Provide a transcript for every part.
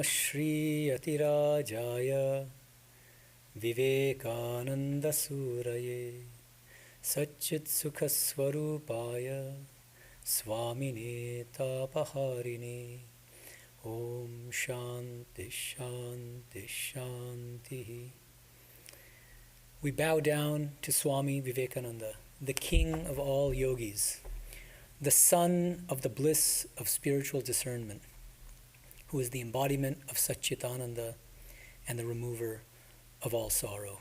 Shri Atirajaya Vivekananda Suraye Satchit Sukha Swarupaya Swami Tapaharine Om Shanti Shanti Shanti. We bow down to Swami Vivekananda, the king of all yogis, the son of the bliss of spiritual discernment, who is the embodiment of Satchitananda and the remover of all sorrow.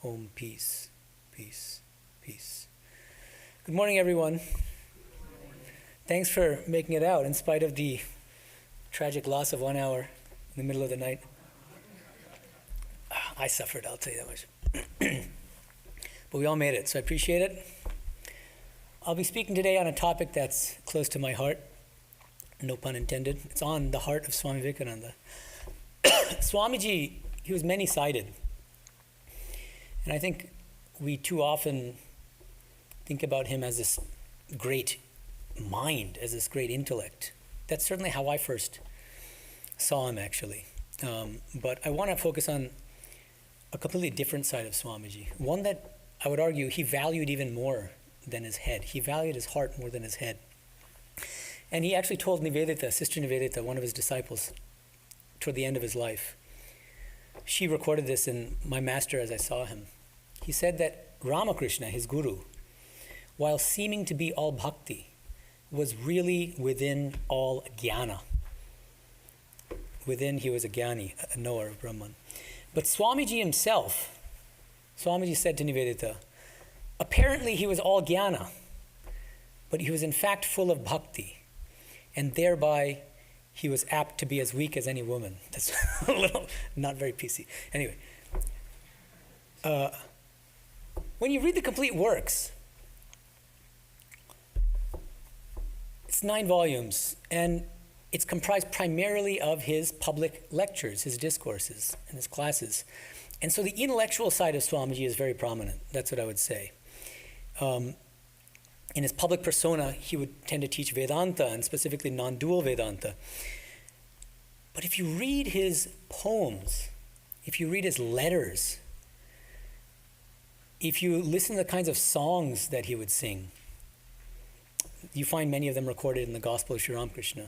Om, peace, peace, peace. Good morning, everyone. Thanks for making it out in spite of the tragic loss of 1 hour in the middle of the night. I suffered, I'll tell you that much. But we all made it, so I appreciate it. I'll be speaking today on a topic that's close to my heart, no pun intended. It's on the heart of Swami Vivekananda. Swamiji, he was many-sided. And I think we too often think about him as this great mind, as this great intellect. That's certainly how I first saw him, actually. But I want to focus on a completely different side of Swamiji, one that I would argue he valued even more than his head. He valued his heart more than his head. And he actually told Nivedita, Sister Nivedita, one of his disciples, toward the end of his life. She recorded this in My Master as I Saw Him. He said that Ramakrishna, his guru, while seeming to be all bhakti, was really within all jnana. Within he was a jnani, a knower of Brahman. But Swamiji himself, Swamiji said to Nivedita, apparently he was all jnana, but he was in fact full of bhakti, and thereby he was apt to be as weak as any woman. That's a little, not very PC. Anyway, when you read the complete works, it's 9 volumes, and it's comprised primarily of his public lectures, his discourses, and his classes. And so the intellectual side of Swamiji is very prominent. That's what I would say. In his public persona, he would tend to teach Vedanta, and specifically non-dual Vedanta. But if you read his poems, if you read his letters, if you listen to the kinds of songs that he would sing, you find many of them recorded in the Gospel of Sri Ramakrishna.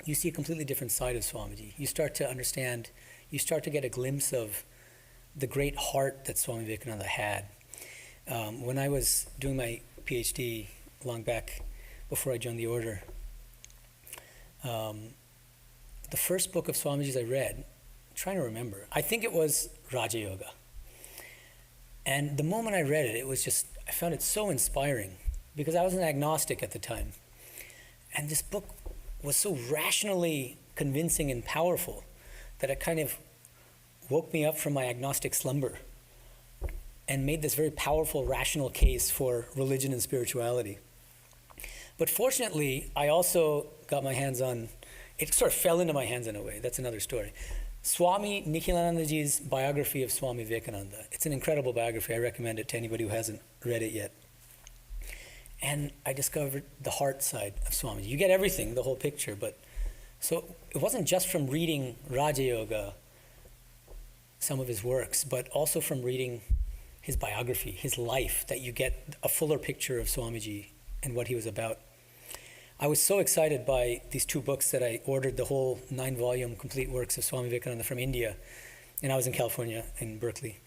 You see a completely different side of Swamiji. You start to understand, you start to get a glimpse of the great heart that Swami Vivekananda had. When I was doing my PhD long back before I joined the order, the first book of Swamiji's I read, I'm trying to remember, I think it was Raja Yoga. And the moment I read it, I found it so inspiring because I was an agnostic at the time. And this book was so rationally convincing and powerful that it kind of woke me up from my agnostic slumber and made this very powerful rational case for religion and spirituality. But fortunately, I also got my hands on, it sort of fell into my hands in a way, that's another story. Swami Nikhilanandaji's biography of Swami Vivekananda. It's an incredible biography. I recommend it to anybody who hasn't read it yet. And I discovered the heart side of Swamiji. You get everything, the whole picture, but so it wasn't just from reading Raja Yoga, some of his works, but also from reading his biography, his life, that you get a fuller picture of Swamiji and what he was about. I was so excited by these 2 books that I ordered the whole 9-volume complete works of Swami Vivekananda from India, and I was in California, in Berkeley.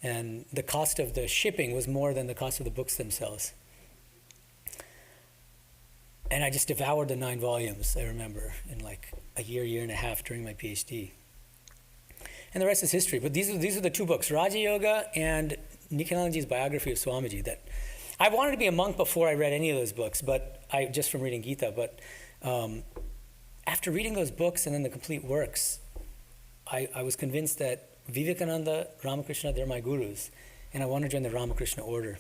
And the cost of the shipping was more than the cost of the books themselves. And I just devoured the 9 volumes, I remember, in like a year and a half during my PhD. And the rest is history. But these are the 2 books, Raja Yoga and Nikhilanandaji's biography of Swamiji. That I wanted to be a monk before I read any of those books, but just from reading Gita. But after reading those books and then the complete works, I was convinced that Vivekananda, Ramakrishna, they're my gurus, and I want to join the Ramakrishna order.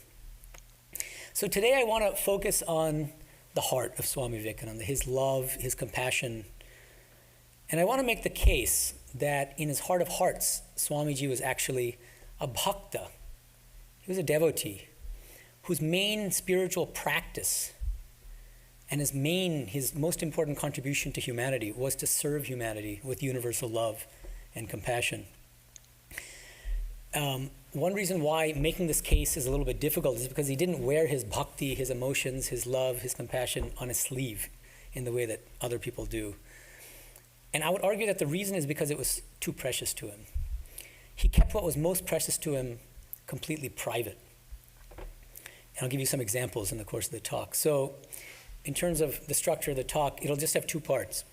So today I want to focus on the heart of Swami Vivekananda, his love, his compassion. And I want to make the case that in his heart of hearts, Swamiji was actually a bhakta. He was a devotee whose main spiritual practice And his most important contribution to humanity was to serve humanity with universal love and compassion. One reason why making this case is a little bit difficult is because he didn't wear his bhakti, his emotions, his love, his compassion on his sleeve in the way that other people do. And I would argue that the reason is because it was too precious to him. He kept what was most precious to him completely private. And I'll give you some examples in the course of the talk. So in terms of the structure of the talk, it'll just have two parts.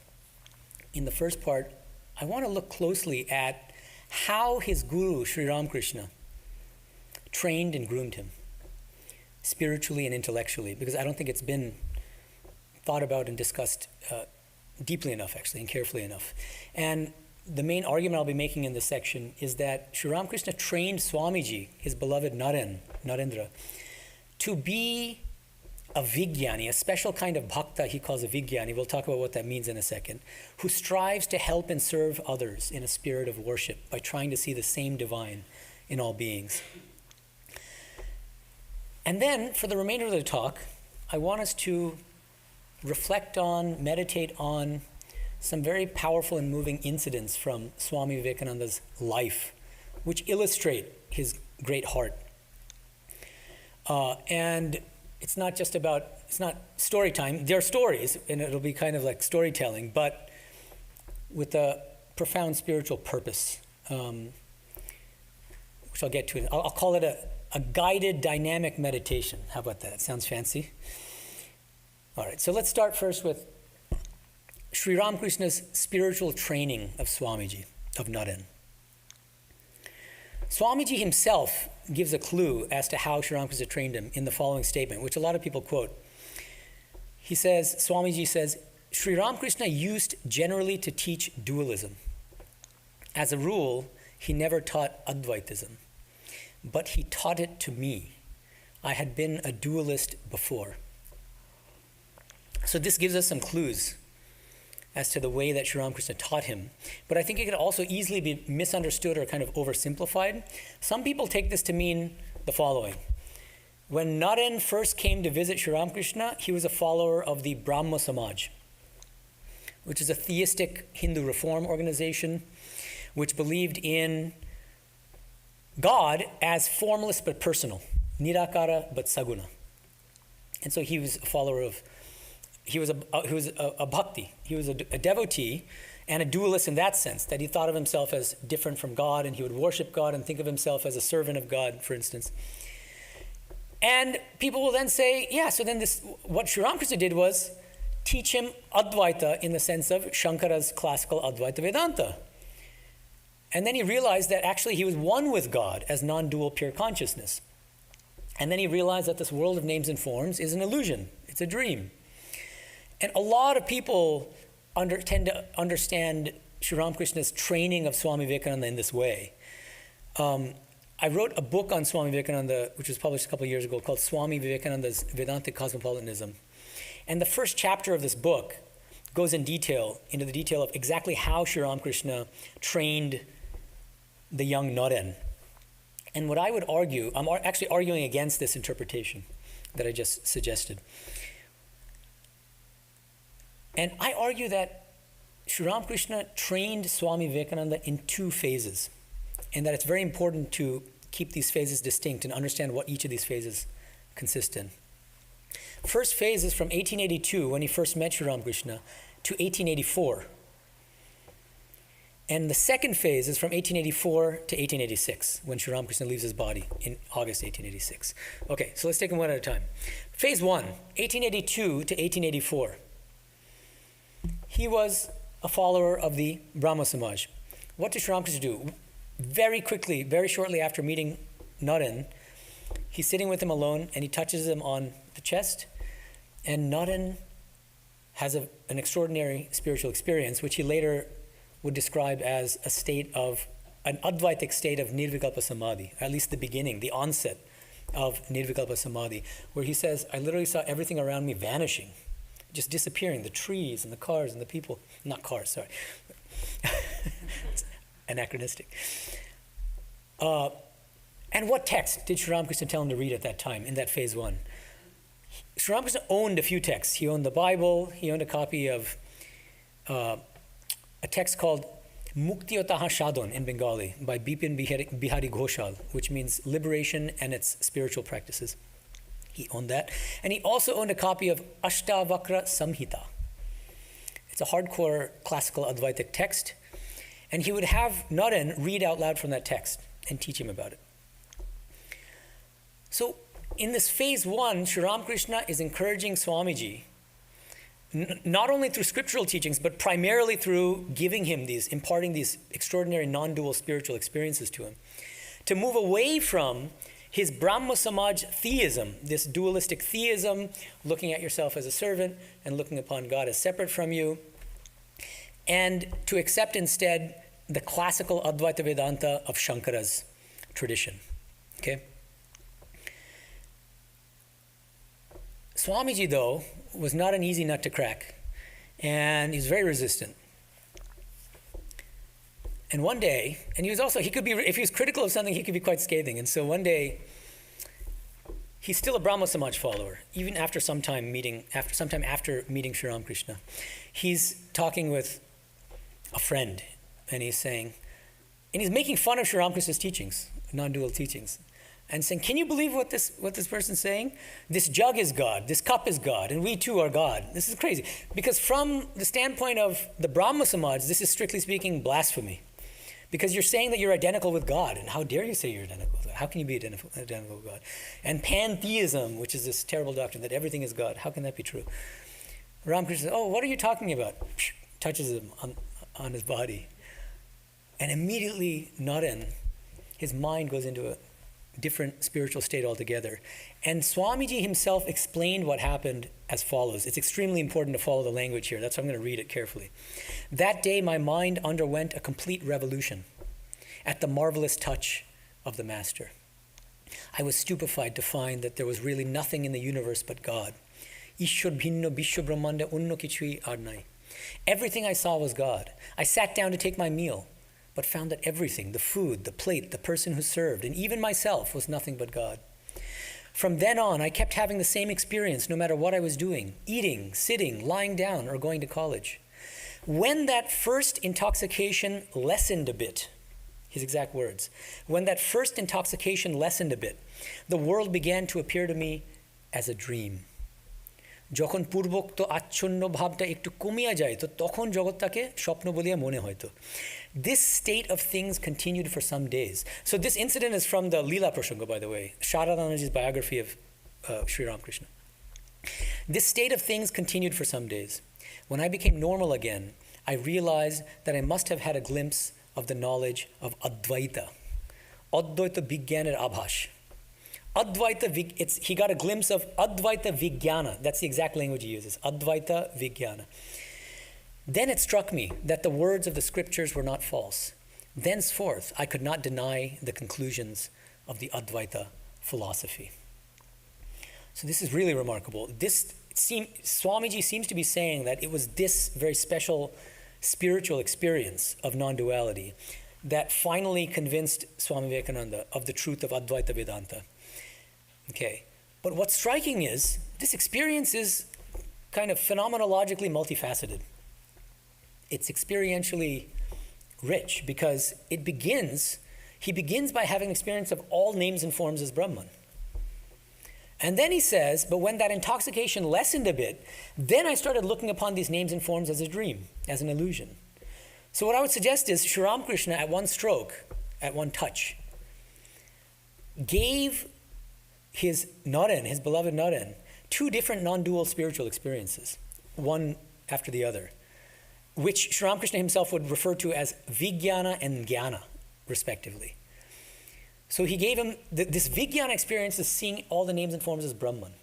In the first part, I want to look closely at how his guru, Sri Ramakrishna, trained and groomed him, spiritually and intellectually, because I don't think it's been thought about and discussed deeply enough, actually, and carefully enough. And the main argument I'll be making in this section is that Sri Ramakrishna trained Swamiji, his beloved Narendra, to be a vigyani, a special kind of bhakta he calls a vigyani. We'll talk about what that means in a second, who strives to help and serve others in a spirit of worship by trying to see the same divine in all beings. And then, for the remainder of the talk, I want us to reflect on, meditate on some very powerful and moving incidents from Swami Vivekananda's life, which illustrate his great heart. And it's not story time. There are stories, and it'll be kind of like storytelling, but with a profound spiritual purpose, which I'll get to. I'll call it a guided dynamic meditation. How about that? Sounds fancy? All right, so let's start first with Sri Ramakrishna's spiritual training of Swamiji, of Naren. Swamiji himself gives a clue as to how Sri Ramakrishna trained him in the following statement, which a lot of people quote. Swamiji says, Sri Ramakrishna used generally to teach dualism. As a rule, he never taught Advaitism, but he taught it to me. I had been a dualist before. So this gives us some clues as to the way that Sri Ramakrishna taught him. But I think it could also easily be misunderstood or kind of oversimplified. Some people take this to mean the following. When Naren first came to visit Sri Ramakrishna, he was a follower of the Brahmo Samaj, which is a theistic Hindu reform organization which believed in God as formless but personal, nirakara but saguna. And so he was a follower of he was a bhakti. He was a devotee and a dualist in that sense, that he thought of himself as different from God, and he would worship God and think of himself as a servant of God, for instance. And people will then say, so then what Sri Ramakrishna did was teach him Advaita in the sense of Shankara's classical Advaita Vedanta. And then he realized that actually he was one with God as non-dual pure consciousness. And then he realized that this world of names and forms is an illusion. It's a dream. And a lot of people tend to understand Sri Ramakrishna's training of Swami Vivekananda in this way. I wrote a book on Swami Vivekananda, which was published a couple of years ago, called Swami Vivekananda's Vedantic Cosmopolitanism. And the first chapter of this book goes into the detail of exactly how Sri Ramakrishna trained the young Naren. And what I would argue, I'm actually arguing against this interpretation that I just suggested. And I argue that Sri Ramakrishna trained Swami Vivekananda in two phases, and that it's very important to keep these phases distinct and understand what each of these phases consist in. First phase is from 1882, when he first met Sri Ramakrishna, to 1884. And the second phase is from 1884 to 1886, when Sri Ramakrishna leaves his body in August 1886. Okay, so let's take them one at a time. Phase 1, 1882 to 1884. He was a follower of the Brahmo Samaj. What did Sri Ramakrishna do? Very quickly, very shortly after meeting Naren, he's sitting with him alone and he touches him on the chest, and Naren has an extraordinary spiritual experience, which he later would describe as an Advaitic state of Nirvikalpa Samadhi, at least the beginning, the onset of Nirvikalpa Samadhi, where he says, I literally saw everything around me vanishing, just disappearing, the trees and the cars and the people. Not cars, sorry. It's anachronistic. And what text did Sri Ramakrishna tell him to read at that time, in that phase 1? Sri Ramakrishna owned a few texts. He owned the Bible. He owned a copy of a text called Muktiyataha Shadon in Bengali by Bipin Bihari Ghoshal, which means liberation and its spiritual practices. He owned that. And he also owned a copy of Ashtavakra Samhita. It's a hardcore classical Advaitic text. And he would have Naren read out loud from that text and teach him about it. So in this phase one, Sri Ramakrishna is encouraging Swamiji, not only through scriptural teachings, but primarily through giving him imparting these extraordinary non-dual spiritual experiences to him, to move away from his Brahma Samaj theism, this dualistic theism, looking at yourself as a servant and looking upon God as separate from you, and to accept instead the classical Advaita Vedanta of Shankara's tradition. Okay? Swamiji, though, was not an easy nut to crack, and he was very resistant. And one day, and he could be, if he was critical of something, he could be quite scathing. And so one day, he's still a Brahma Samaj follower, even after sometime after meeting Sri Ramakrishna. He's talking with a friend, and he's making fun of Sri Ramakrishna's teachings, non-dual teachings, and saying, can you believe what this person's saying? This jug is God, this cup is God, and we too are God. This is crazy. Because from the standpoint of the Brahma Samaj, this is strictly speaking blasphemy. Because you're saying that you're identical with God, and how dare you say you're identical with God? How can you be identical with God? And pantheism, which is this terrible doctrine that everything is God, how can that be true? Ramakrishna says, what are you talking about? Touches him on his body. And immediately, Naren, his mind goes into a different spiritual state altogether. And Swamiji himself explained what happened as follows. It's extremely important to follow the language here. That's why I'm going to read it carefully. That day, my mind underwent a complete revolution at the marvelous touch of the Master. I was stupefied to find that there was really nothing in the universe but God. Ishwar bhinno bishwa brahmanda unno kichui arnai. Everything I saw was God. I sat down to take my meal, but found that everything, the food, the plate, the person who served, and even myself was nothing but God. From then on, I kept having the same experience no matter what I was doing, eating, sitting, lying down, or going to college. When that first intoxication lessened a bit, his exact words, when that first intoxication lessened a bit, the world began to appear to me as a dream. যখন পূর্বোক্ত আচ্ছন্ন ভাবটা একটু কমিয়া যায় তো তখন জগৎটাকে স্বপ্ন বলিয়া মনে হয়তো. This state of things continued for some days. So this incident is from the Leela Prasanga, by the way, Sharadanaji's biography of Sri Ramakrishna. This state of things continued for some days. When I became normal again, I realized that I must have had a glimpse of the knowledge of Advaita. Advaita Vigyaner Abhash. He got a glimpse of Advaita Vigana. That's the exact language he uses, Advaita Vigana. Then it struck me that the words of the scriptures were not false. Thenceforth, I could not deny the conclusions of the Advaita philosophy. So this is really remarkable. Swamiji seems to be saying that it was this very special spiritual experience of non-duality that finally convinced Swami Vivekananda of the truth of Advaita Vedanta. Okay, but what's striking is this experience is kind of phenomenologically multifaceted. It's experientially rich because he begins by having experience of all names and forms as Brahman. And then he says, but when that intoxication lessened a bit, then I started looking upon these names and forms as a dream, as an illusion. So what I would suggest is Sri Ramakrishna at one stroke, at one touch, gave his beloved Naren, two different non-dual spiritual experiences, one after the other, which Sri Ramakrishna himself would refer to as Vigyana and Jnana, respectively. So he gave him, this Vigyana experience is seeing all the names and forms as Brahman.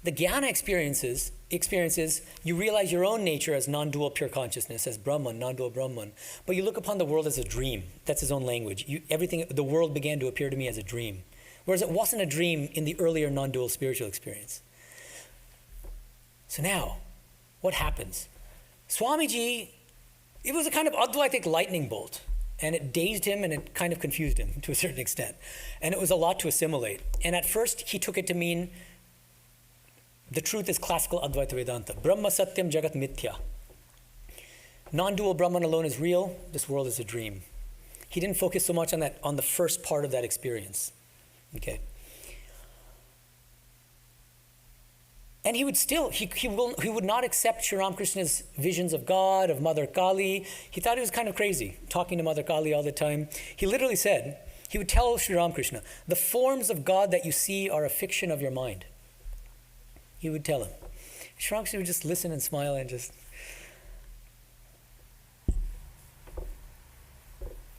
The Jnana experiences, you realize your own nature as non-dual pure consciousness, as Brahman, non-dual Brahman, but you look upon the world as a dream. That's his own language. The world began to appear to me as a dream. Whereas it wasn't a dream in the earlier non-dual spiritual experience. So now, what happens? Swamiji, it was a kind of Advaitic lightning bolt, and it dazed him and it kind of confused him to a certain extent. And it was a lot to assimilate. And at first, he took it to mean The truth is classical Advaita Vedanta. Brahma Satyam Jagat Mithya. Non-dual Brahman alone is real. This world is a dream. He didn't focus so much on the first part of that experience. Okay. And he would still, he would not accept Sri Ramakrishna's visions of God, of Mother Kali. He thought he was kind of crazy, talking to Mother Kali all the time. He literally said, he would tell Sri Ramakrishna, the forms of God that you see are a fiction of your mind. He would tell him. Sri Ramakrishna would just listen and smile and just...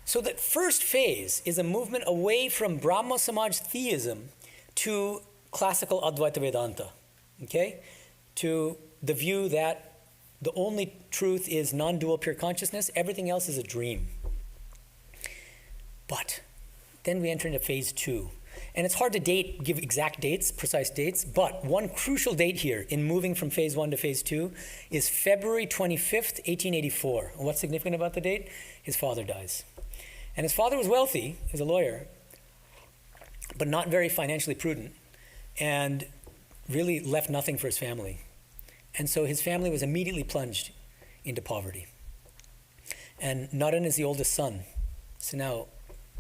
So that first phase is a movement away from Brahma Samaj theism to classical Advaita Vedanta. Okay? To the view that the only truth is non-dual pure consciousness, everything else is a dream. But then we enter into phase 2. And it's hard to give exact dates, precise dates, but one crucial date here in moving from phase 1 to phase 2 is February 25th, 1884. And what's significant about the date? His father dies. And his father was wealthy, he was a lawyer, but not very financially prudent, and really left nothing for his family. And so his family was immediately plunged into poverty. And Naren is the oldest son, so now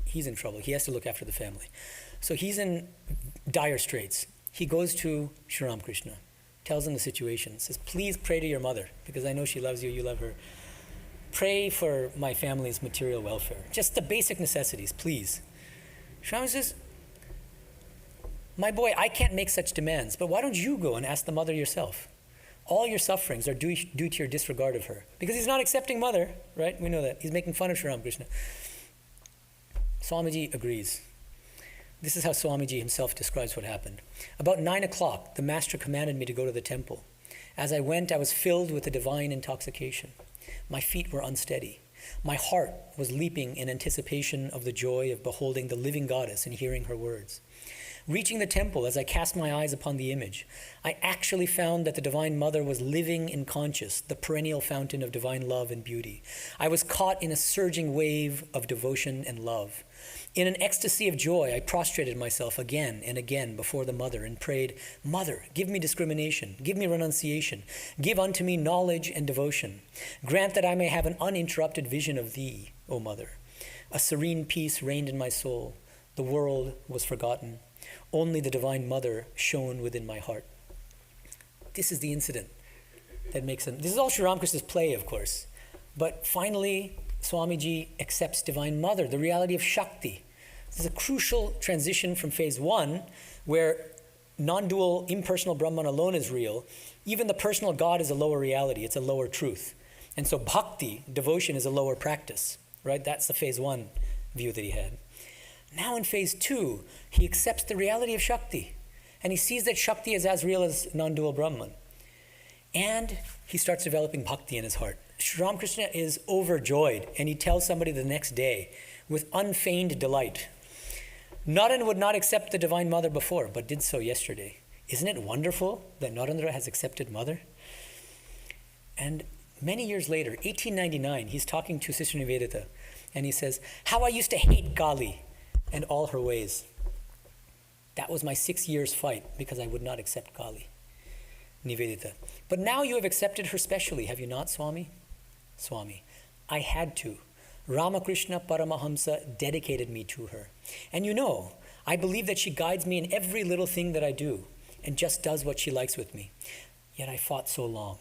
he's in trouble. He has to look after the family. So he's in dire straits. He goes to Sri Ramakrishna, tells him the situation, says, please pray to your mother, because I know she loves you, you love her. Pray for my family's material welfare. Just the basic necessities, please. Sri Ramakrishna says, my boy, I can't make such demands, but why don't you go and ask the mother yourself? All your sufferings are due to your disregard of her. Because he's not accepting mother, right? We know that. He's making fun of Sri Ramakrishna. Swamiji agrees. This is how Swamiji himself describes what happened. About 9 o'clock, the master commanded me to go to the temple. As I went, I was filled with a divine intoxication. My feet were unsteady. My heart was leaping in anticipation of the joy of beholding the living goddess and hearing her words. Reaching the temple, as I cast my eyes upon the image, I actually found that the Divine Mother was living and conscious, the perennial fountain of divine love and beauty. I was caught in a surging wave of devotion and love. In an ecstasy of joy, I prostrated myself again and again before the Mother and prayed, Mother, give me discrimination, give me renunciation, give unto me knowledge and devotion. Grant that I may have an uninterrupted vision of Thee, O Mother. A serene peace reigned in my soul. The world was forgotten. Only the Divine Mother shone within my heart. This is the incident that makes him... This is all Sri Ramakrishna's play, of course. But finally, Swamiji accepts Divine Mother, the reality of Shakti. This is a crucial transition from phase 1, where non-dual, impersonal Brahman alone is real. Even the personal God is a lower reality. It's a lower truth. And so bhakti, devotion, is a lower practice. Right? That's the phase 1 view that he had. Now in phase 2, he accepts the reality of Shakti. And he sees that Shakti is as real as non-dual Brahman. And he starts developing bhakti in his heart. Sri Ramakrishna is overjoyed, and he tells somebody the next day with unfeigned delight. Naren would not accept the Divine Mother before, but did so yesterday. Isn't it wonderful that Narendra has accepted Mother? And many years later, 1899, he's talking to Sister Nivedita, and he says, how I used to hate Kali and all her ways. That was my 6 years fight because I would not accept Kali. Nivedita. But now you have accepted her specially, have you not, Swami? Swami. I had to. Ramakrishna Paramahamsa dedicated me to her. And you know, I believe that she guides me in every little thing that I do and just does what she likes with me. Yet I fought so long.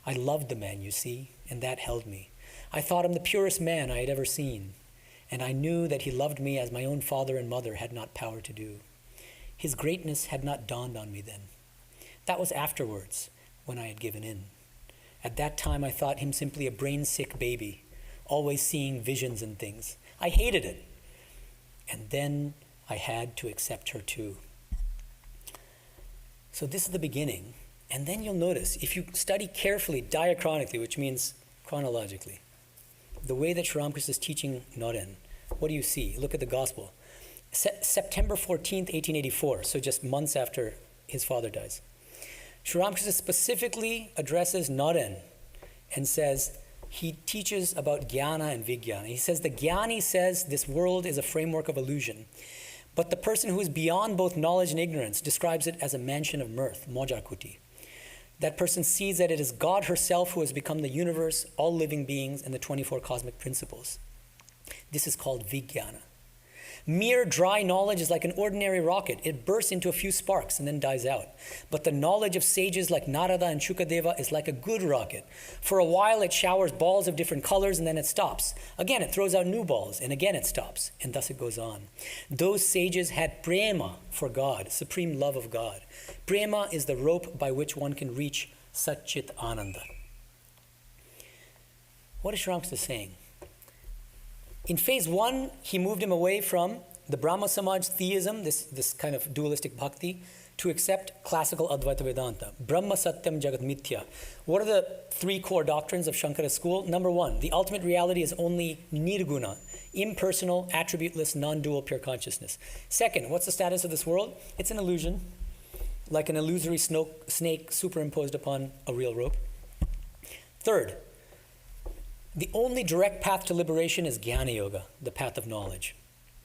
I loved the man, you see, and that held me. I thought him the purest man I had ever seen. And I knew that he loved me as my own father and mother had not power to do. His greatness had not dawned on me then. That was afterwards, when I had given in. At that time, I thought him simply a brain-sick baby, always seeing visions and things. I hated it. And then I had to accept her too. So this is the beginning. And then you'll notice, if you study carefully, diachronically, which means chronologically, the way that Sri Ramakrishna is teaching Naren, what do you see? Look at the gospel. September 14th, 1884, so just months after his father dies. Sri Ramakrishna specifically addresses Naren and says, he teaches about jnana and vigana. He says the jnani says this world is a framework of illusion, But the person who is beyond both knowledge and ignorance describes it as a mansion of mirth, mojakuti. That person sees that it is God herself who has become the universe, all living beings, and the 24 cosmic principles. This is called vigana. Mere dry knowledge is like an ordinary rocket. It bursts into a few sparks and then dies out. But the knowledge of sages like Narada and Shukadeva is like a good rocket. For a while it showers balls of different colors and then it stops. Again it throws out new balls and again it stops. And thus it goes on. Those sages had prema for God, supreme love of God. Prema is the rope by which one can reach Satchit Ananda. What is Sri Ramakrishna saying? In phase 1, he moved him away from the Brahma Samaj theism, this kind of dualistic bhakti, to accept classical Advaita Vedanta. Brahma Satyam Jagat Mithya. What are the 3 core doctrines of Shankara school? Number 1, the ultimate reality is only nirguna, impersonal, attributeless, non-dual, pure consciousness. Second, what's the status of this world? It's an illusion, like an illusory snake superimposed upon a real rope. Third, the only direct path to liberation is Jnana Yoga, the path of knowledge.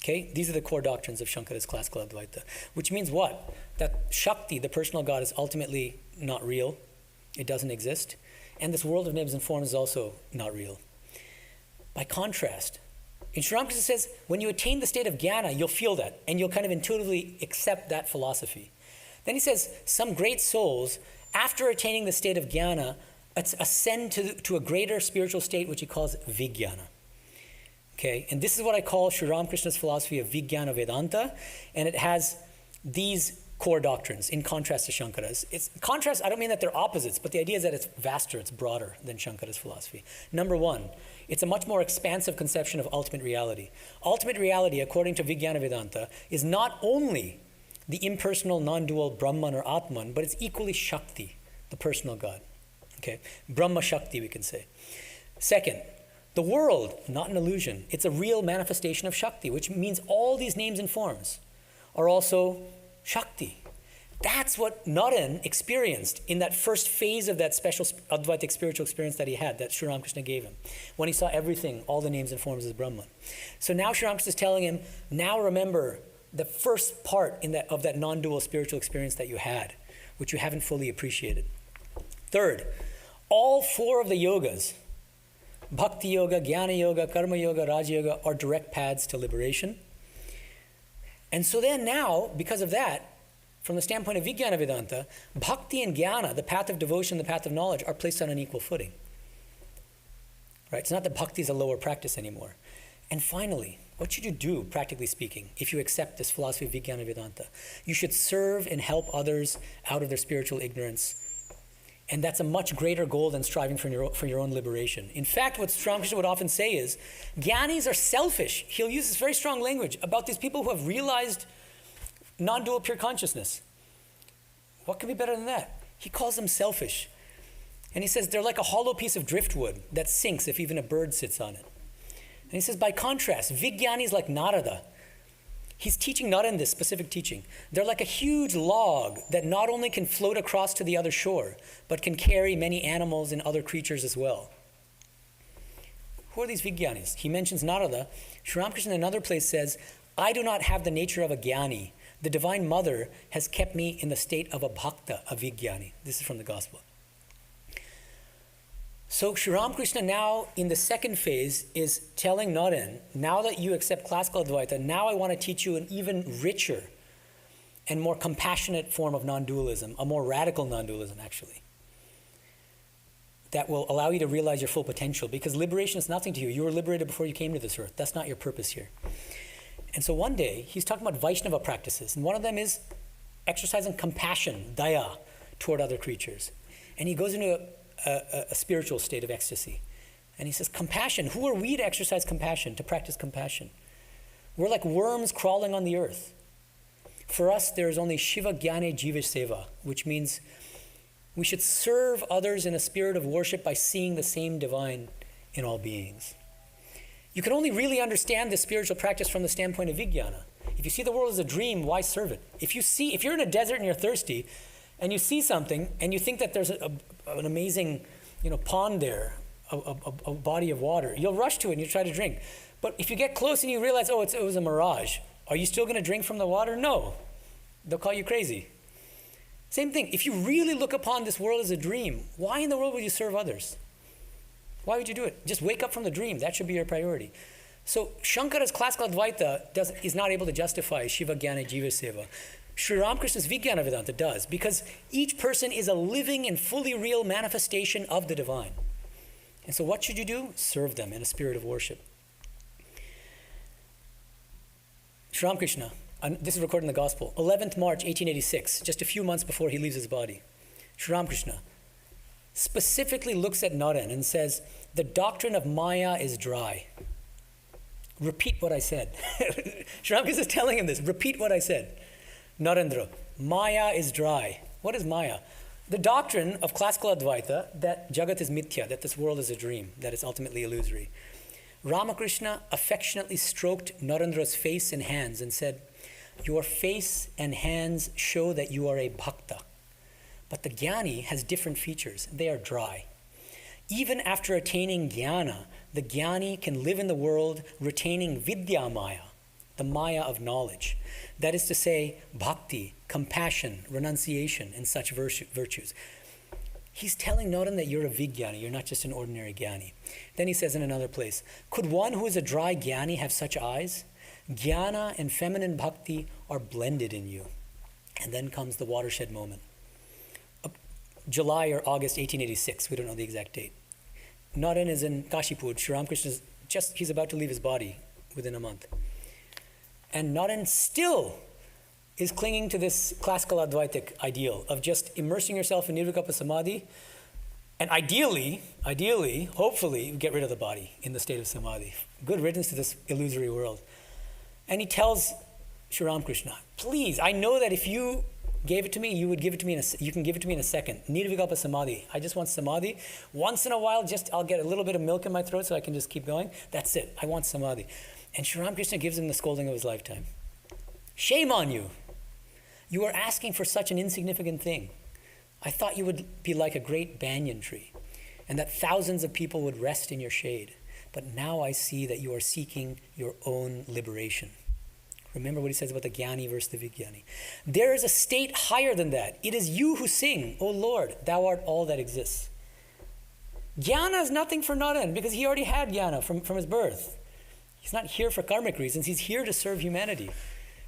Okay? These are the core doctrines of Shankara's classical Advaita. Which means what? That Shakti, the personal God, is ultimately not real. It doesn't exist. And this world of names and forms is also not real. By contrast, in Sri Ramakrishna says, when you attain the state of Jnana, you'll feel that. And you'll kind of intuitively accept that philosophy. Then he says, some great souls, after attaining the state of Jnana, ascend to a greater spiritual state, which he calls vigana. Okay, and this is what I call Sri Ramakrishna's philosophy of Vijnana Vedanta, and it has these core doctrines in contrast to Shankara's. It's contrast, I don't mean that they're opposites, but the idea is that it's vaster, it's broader than Shankara's philosophy. Number 1, it's a much more expansive conception of ultimate reality. Ultimate reality, according to Vijnana Vedanta, is not only the impersonal, non-dual Brahman or Atman, but it's equally Shakti, the personal God. Okay, Brahma Shakti, we can say. Second, the world, not an illusion. It's a real manifestation of Shakti, which means all these names and forms are also Shakti. That's what Naren experienced in that first phase of that special Advaitic spiritual experience that he had, that Sri Ramakrishna gave him, when he saw everything, all the names and forms as Brahman. So now Sri Ramakrishna is telling him, now remember the first part of that non-dual spiritual experience that you had, which you haven't fully appreciated. Third, all 4 of the yogas, Bhakti Yoga, Jnana Yoga, Karma Yoga, Raja Yoga, are direct paths to liberation. And so then now, because of that, from the standpoint of Vijnana Vedanta, Bhakti and Jnana, the path of devotion, the path of knowledge, are placed on an equal footing. Right? It's not that Bhakti is a lower practice anymore. And finally, what should you do, practically speaking, if you accept this philosophy of Vijnana Vedanta? You should serve and help others out of their spiritual ignorance. And that's a much greater goal than striving for your own liberation. In fact, what Sri Ramakrishna would often say is, Jnanis are selfish. He'll use this very strong language about these people who have realized non-dual pure consciousness. What can be better than that? He calls them selfish. And he says they're like a hollow piece of driftwood that sinks if even a bird sits on it. And he says, by contrast, Vijnanis like Narada, he's teaching not in this specific teaching. They're like a huge log that not only can float across to the other shore, but can carry many animals and other creatures as well. Who are these Vijnanis? He mentions Narada. Sri Ramakrishna in another place says, I do not have the nature of a Jnani. The Divine Mother has kept me in the state of a Bhakta, a Vijnani. This is from the Gospel. So Sri Ramakrishna now, in the second phase, is telling Naren, now that you accept classical Advaita, now I want to teach you an even richer and more compassionate form of non-dualism, a more radical non-dualism, actually, that will allow you to realize your full potential, because liberation is nothing to you. You were liberated before you came to this earth. That's not your purpose here. And so one day, he's talking about Vaishnava practices, and one of them is exercising compassion, daya, toward other creatures. And he goes into a spiritual state of ecstasy. And he says, compassion, who are we to exercise compassion, to practice compassion? We're like worms crawling on the earth. For us, there is only Shiva Jnane Jiva Seva, which means we should serve others in a spirit of worship by seeing the same divine in all beings. You can only really understand this spiritual practice from the standpoint of Vijnana. If you see the world as a dream, why serve it? If you're in a desert and you're thirsty, and you see something, and you think that there's an amazing, pond there, a body of water, you'll rush to it and you try to drink. But if you get close and you realize, it was a mirage, Are you still going to drink from the water? No. They'll call you crazy. Same thing. If you really look upon this world as a dream, why in the world would you serve others? Why would you do it? Just wake up from the dream. That should be your priority. So Shankara's classical Advaita is not able to justify Shiva Jnana Jiva Seva. Sri Ramakrishna's Vigana Vedanta does, because each person is a living and fully real manifestation of the divine. And so what should you do? Serve them in a spirit of worship. Sri Ramakrishna, this is recorded in the Gospel, 11th March 1886, just a few months before he leaves his body. Sri Ramakrishna specifically looks at Naren and says, the doctrine of Maya is dry. Repeat what I said. Sri Ramakrishna is telling him this, repeat what I said. Narendra, Maya is dry. What is Maya? The doctrine of classical Advaita that Jagat is mithya, that this world is a dream, that it's ultimately illusory. Ramakrishna affectionately stroked Narendra's face and hands and said, your face and hands show that you are a bhakta. But the jnani has different features. They are dry. Even after attaining jnana, the jnani can live in the world retaining vidya maya, the maya of knowledge. That is to say, bhakti, compassion, renunciation, and such virtues. He's telling Naren that you're a vijnani, you're not just an ordinary jnani. Then he says in another place, could one who is a dry jnani have such eyes? Jnana and feminine bhakti are blended in you. And then comes the watershed moment. July or August 1886, we don't know the exact date. Naren is in Kashipur. Sri Ramakrishna he's about to leave his body within a month. And Naren still is clinging to this classical Advaitic ideal of just immersing yourself in Nirvikalpa Samadhi, and ideally, hopefully, get rid of the body in the state of Samadhi. Good riddance to this illusory world. And he tells Sri Ramakrishna, please, I know that if you gave it to me, you would give it to me you can give it to me in a second. Nirvikalpa Samadhi. I just want Samadhi. Once in a while, I'll get a little bit of milk in my throat so I can just keep going. That's it. I want Samadhi. And Sri Ramakrishna gives him the scolding of his lifetime. Shame on you. You are asking for such an insignificant thing. I thought you would be like a great banyan tree, and that thousands of people would rest in your shade. But now I see that you are seeking your own liberation. Remember what he says about the jnani versus the vijnani. There is a state higher than that. It is you who sing, O Lord, thou art all that exists. Jnana is nothing for Naren, because he already had jnana from his birth. He's not here for karmic reasons. He's here to serve humanity,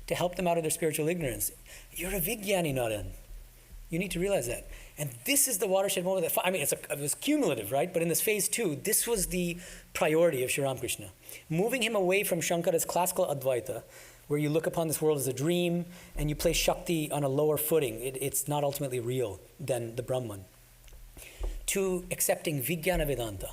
to help them out of their spiritual ignorance. You're a vijnani, Naren. You need to realize that. And this is the watershed moment. It was cumulative, right? But in this phase 2, this was the priority of Sri Ramakrishna. Moving him away from Shankara's classical Advaita, where you look upon this world as a dream and you place Shakti on a lower footing. It's not ultimately real than the Brahman. To accepting Vigana Vedanta.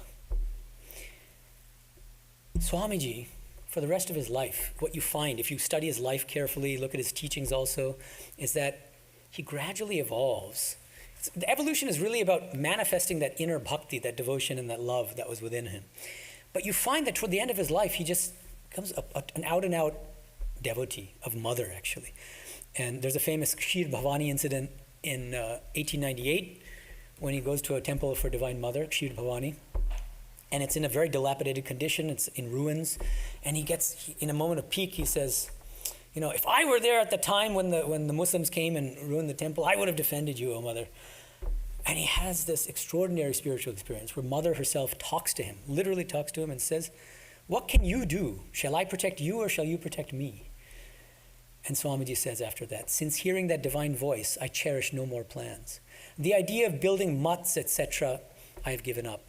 Swamiji, for the rest of his life, what you find, if you study his life carefully, look at his teachings also, is that he gradually evolves. The evolution is really about manifesting that inner bhakti, that devotion and that love that was within him. But you find that toward the end of his life, he just becomes an out-and-out devotee of mother, actually. And there's a famous Kshir Bhavani incident in 1898 when he goes to a temple for Divine Mother, Kshir Bhavani. And it's in a very dilapidated condition. It's in ruins. And in a moment of pique, he says, if I were there at the time when the Muslims came and ruined the temple, I would have defended you, O Mother. And he has this extraordinary spiritual experience where Mother herself talks to him, literally talks to him and says, what can you do? Shall I protect you or shall you protect me? And Swamiji says after that, since hearing that divine voice, I cherish no more plans. The idea of building mutts, etc., I have given up.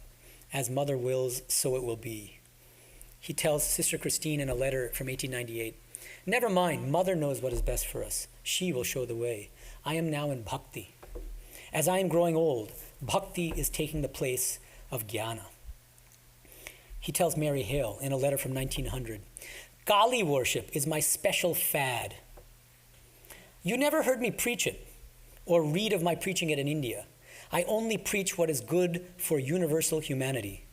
As Mother wills, so it will be. He tells Sister Christine in a letter from 1898, never mind, Mother knows what is best for us. She will show the way. I am now in bhakti. As I am growing old, bhakti is taking the place of jnana. He tells Mary Hale in a letter from 1900, Kali worship is my special fad. You never heard me preach it or read of my preaching it in India. I only preach what is good for universal humanity.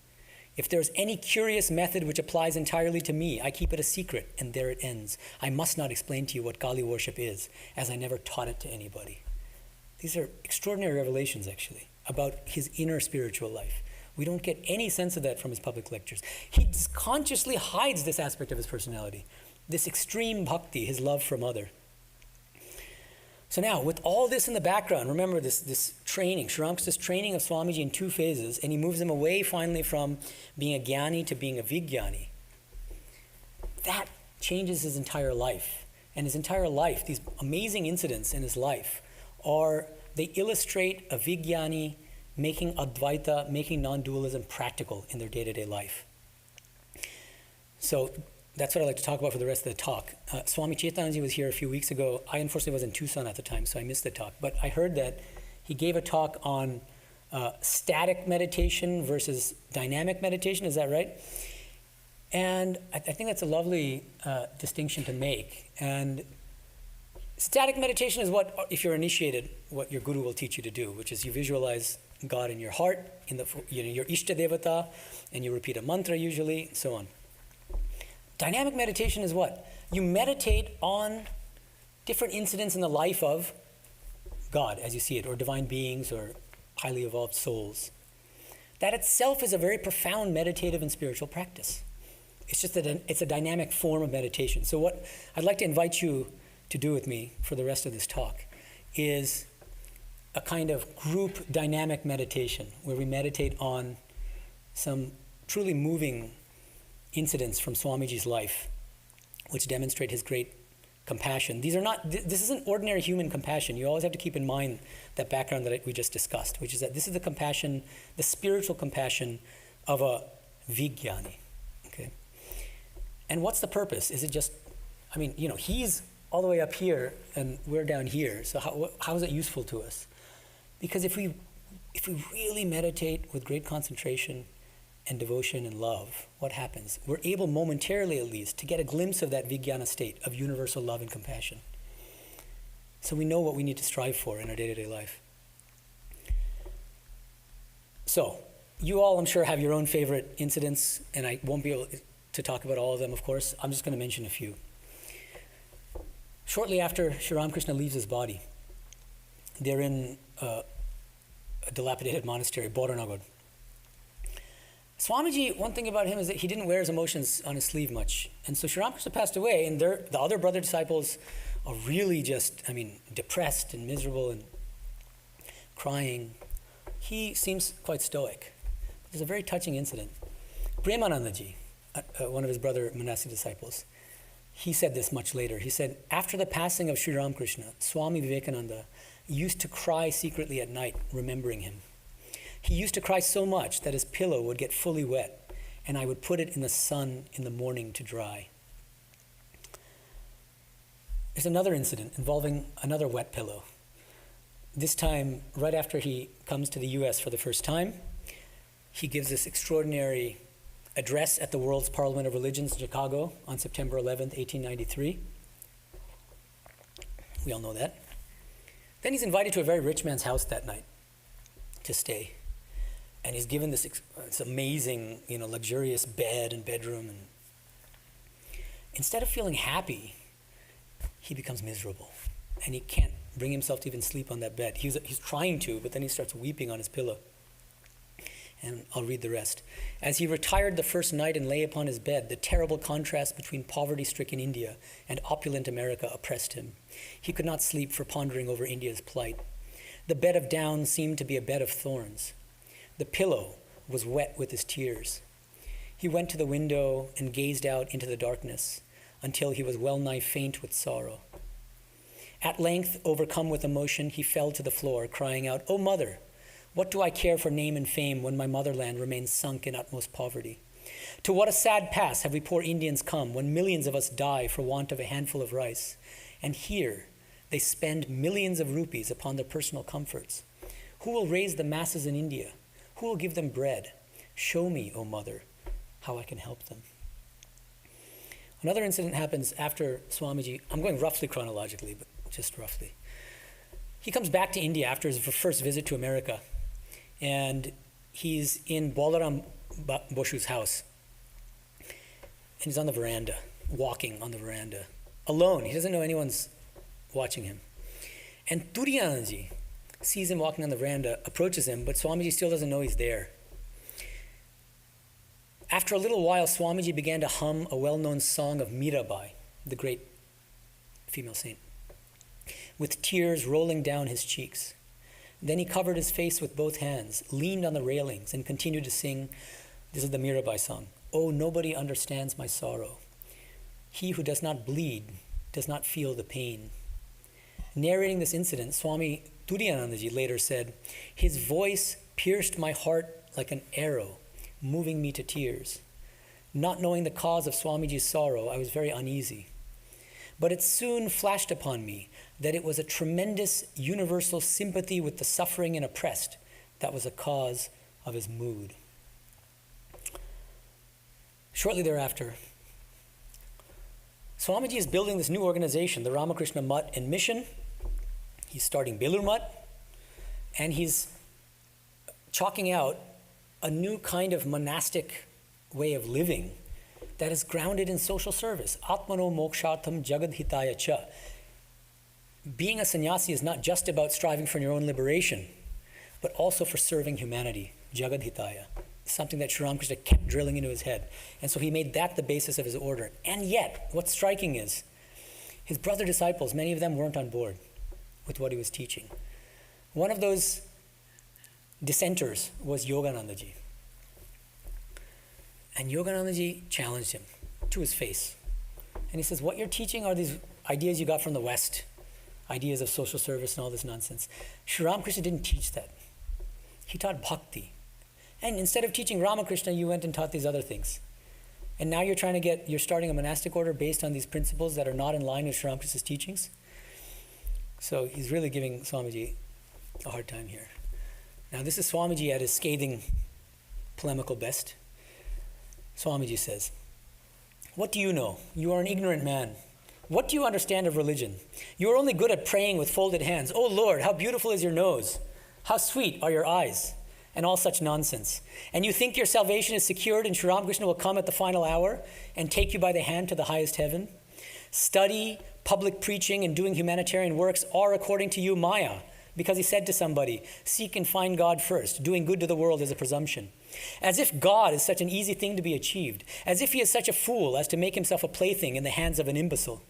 If there's any curious method which applies entirely to me, I keep it a secret, and there it ends. I must not explain to you what Kali worship is, as I never taught it to anybody. These are extraordinary revelations, actually, about his inner spiritual life. We don't get any sense of that from his public lectures. He consciously hides this aspect of his personality. this extreme bhakti, his love for mother. So now, with all this in the background, remember this training, Sri Ramakrishna's training of Swamiji in 2 phases, and he moves him away finally from being a jnani to being a vigyani. That changes his entire life. And his entire life, these amazing incidents in his life, they illustrate a vigyani making Advaita, making non-dualism practical in their day-to-day life. So that's what I'd like to talk about for the rest of the talk. Swami Chaitanyaji was here a few weeks ago. I unfortunately was in Tucson at the time, so I missed the talk. But I heard that he gave a talk on static meditation versus dynamic meditation. Is that right? And I think that's a lovely distinction to make. And static meditation is what, if you're initiated, what your guru will teach you to do, which is you visualize God in your heart, your Ishta Devata, and you repeat a mantra usually, and so on. Dynamic meditation is what? You meditate on different incidents in the life of God as you see it, or divine beings, or highly evolved souls. That itself is a very profound meditative and spiritual practice. It's just that it's a dynamic form of meditation. So what I'd like to invite you to do with me for the rest of this talk is a kind of group dynamic meditation where we meditate on some truly moving incidents from Swamiji's life, which demonstrate his great compassion. This isn't ordinary human compassion. You always have to keep in mind that background that we just discussed, which is that this is the compassion, the spiritual compassion of a vigyani. Okay. And what's the purpose? Is it just, he's all the way up here and we're down here. So how is it useful to us? Because if we really meditate with great concentration and devotion and love, what happens? We're able momentarily at least to get a glimpse of that vijnana state of universal love and compassion. So we know what we need to strive for in our day-to-day life. So, you all, I'm sure, have your own favorite incidents, and I won't be able to talk about all of them, of course. I'm just going to mention a few. Shortly after Sri Ramakrishna leaves his body, they're in a dilapidated monastery, Boranagar. Swamiji, one thing about him is that he didn't wear his emotions on his sleeve much. And so Sri Ramakrishna passed away, and the other brother disciples are really just, depressed and miserable and crying. He seems quite stoic. There's a very touching incident. Premanandaji, one of his brother monastic disciples, he said this much later. He said, after the passing of Sri Ramakrishna, Swami Vivekananda used to cry secretly at night, remembering him. He used to cry so much that his pillow would get fully wet, and I would put it in the sun in the morning to dry. There's another incident involving another wet pillow. This time, right after he comes to the US for the first time, he gives this extraordinary address at the World's Parliament of Religions in Chicago on September 11th, 1893. We all know that. Then he's invited to a very rich man's house that night to stay. And he's given this amazing, luxurious bed and bedroom. And instead of feeling happy, he becomes miserable. And he can't bring himself to even sleep on that bed. He's trying to, but then he starts weeping on his pillow. And I'll read the rest. As he retired the first night and lay upon his bed, the terrible contrast between poverty-stricken India and opulent America oppressed him. He could not sleep for pondering over India's plight. The bed of down seemed to be a bed of thorns. The pillow was wet with his tears. He went to the window and gazed out into the darkness until he was well-nigh faint with sorrow. At length, overcome with emotion, he fell to the floor, crying out, "O mother, what do I care for name and fame when my motherland remains sunk in utmost poverty? To what a sad pass have we poor Indians come when millions of us die for want of a handful of rice, and here they spend millions of rupees upon their personal comforts. Who will raise the masses in India? Who will give them bread? Show me, O mother, how I can help them." Another incident happens after Swamiji. I'm going roughly chronologically, but just roughly. He comes back to India after his first visit to America, and he's in Balaram Boshu's house. And he's on the veranda, walking on the veranda, alone. He doesn't know anyone's watching him. And Turiyanji sees him walking on the veranda, approaches him, but Swamiji still doesn't know he's there. After a little while, Swamiji began to hum a well-known song of Mirabai. the great female saint, with tears rolling down his cheeks. Then he covered his face with both hands, leaned on the railings, and continued to sing, this is the Mirabai song, "Oh, nobody understands my sorrow. He who does not bleed does not feel the pain." Narrating this incident, Swami Turiyanandaji later said, "His voice pierced my heart like an arrow, moving me to tears. Not knowing the cause of Swamiji's sorrow, I was very uneasy. But it soon flashed upon me that it was a tremendous universal sympathy with the suffering and oppressed that was a cause of his mood." Shortly thereafter, Swamiji is building this new organization, the Ramakrishna Mutt and Mission. He's starting Belur Mutt, and he's chalking out a new kind of monastic way of living that is grounded in social service. Atmano mokshatam jagadhitaya cha. Being a sannyasi is not just about striving for your own liberation, but also for serving humanity, jagadhitaya. Something that Sri Ramakrishna kept drilling into his head. And so he made that the basis of his order. And yet, what's striking is, his brother disciples, many of them weren't on board with what he was teaching. One of those dissenters was Yoganandaji. And Yoganandaji challenged him to his face. And he says, what you're teaching are these ideas you got from the West, ideas of social service and all this nonsense. Sri Ramakrishna didn't teach that. He taught bhakti. And instead of teaching Ramakrishna, you went and taught these other things. And now you're starting a monastic order based on these principles that are not in line with Sri Ramakrishna's teachings. So he's really giving Swamiji a hard time here. Now this is Swamiji at his scathing, polemical best. Swamiji says, "What do you know? You are an ignorant man. What do you understand of religion? You are only good at praying with folded hands. Oh Lord, how beautiful is your nose. How sweet are your eyes. And all such nonsense. And you think your salvation is secured and Sri Ramakrishna will come at the final hour and take you by the hand to the highest heaven? Study, public preaching, and doing humanitarian works are, according to you, Maya, because he said to somebody, seek and find God first. Doing good to the world is a presumption. As if God is such an easy thing to be achieved. As if he is such a fool as to make himself a plaything in the hands of an imbecile.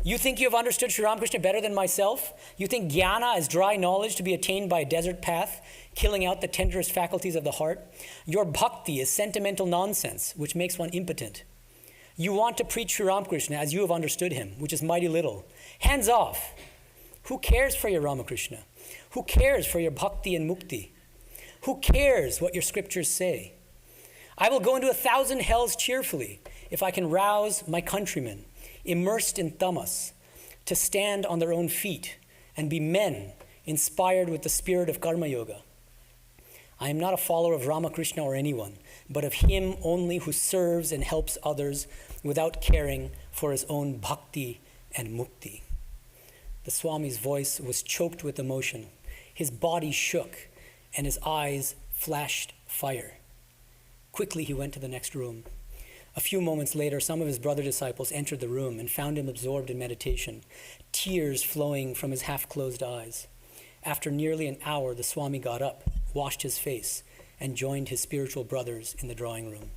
You think you have understood Sri Ramakrishna better than myself? You think jnana is dry knowledge to be attained by a desert path, killing out the tenderest faculties of the heart? Your bhakti is sentimental nonsense, which makes one impotent. You want to preach Sri Ramakrishna as you have understood him, which is mighty little. Hands off. Who cares for your Ramakrishna? Who cares for your bhakti and mukti? Who cares what your scriptures say? I will go into 1,000 hells cheerfully if I can rouse my countrymen, immersed in tamas, to stand on their own feet and be men inspired with the spirit of karma yoga. I am not a follower of Ramakrishna or anyone, but of him only who serves and helps others without caring for his own bhakti and mukti. The Swami's voice was choked with emotion. His body shook and his eyes flashed fire. Quickly he went to the next room. A few moments later, some of his brother disciples entered the room and found him absorbed in meditation, tears flowing from his half-closed eyes. After nearly an hour, the Swami got up, washed his face, and joined his spiritual brothers in the drawing room.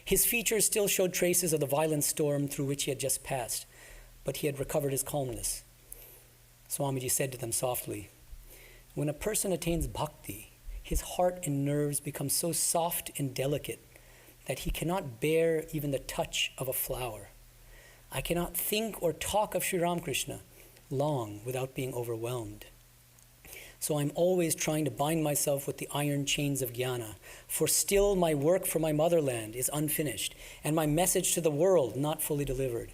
His features still showed traces of the violent storm through which he had just passed, but he had recovered his calmness. Swamiji said to them softly, when a person attains bhakti, his heart and nerves become so soft and delicate that he cannot bear even the touch of a flower. I cannot think or talk of Sri Ramakrishna long without being overwhelmed. So I'm always trying to bind myself with the iron chains of jnana, for still my work for my motherland is unfinished, and my message to the world not fully delivered.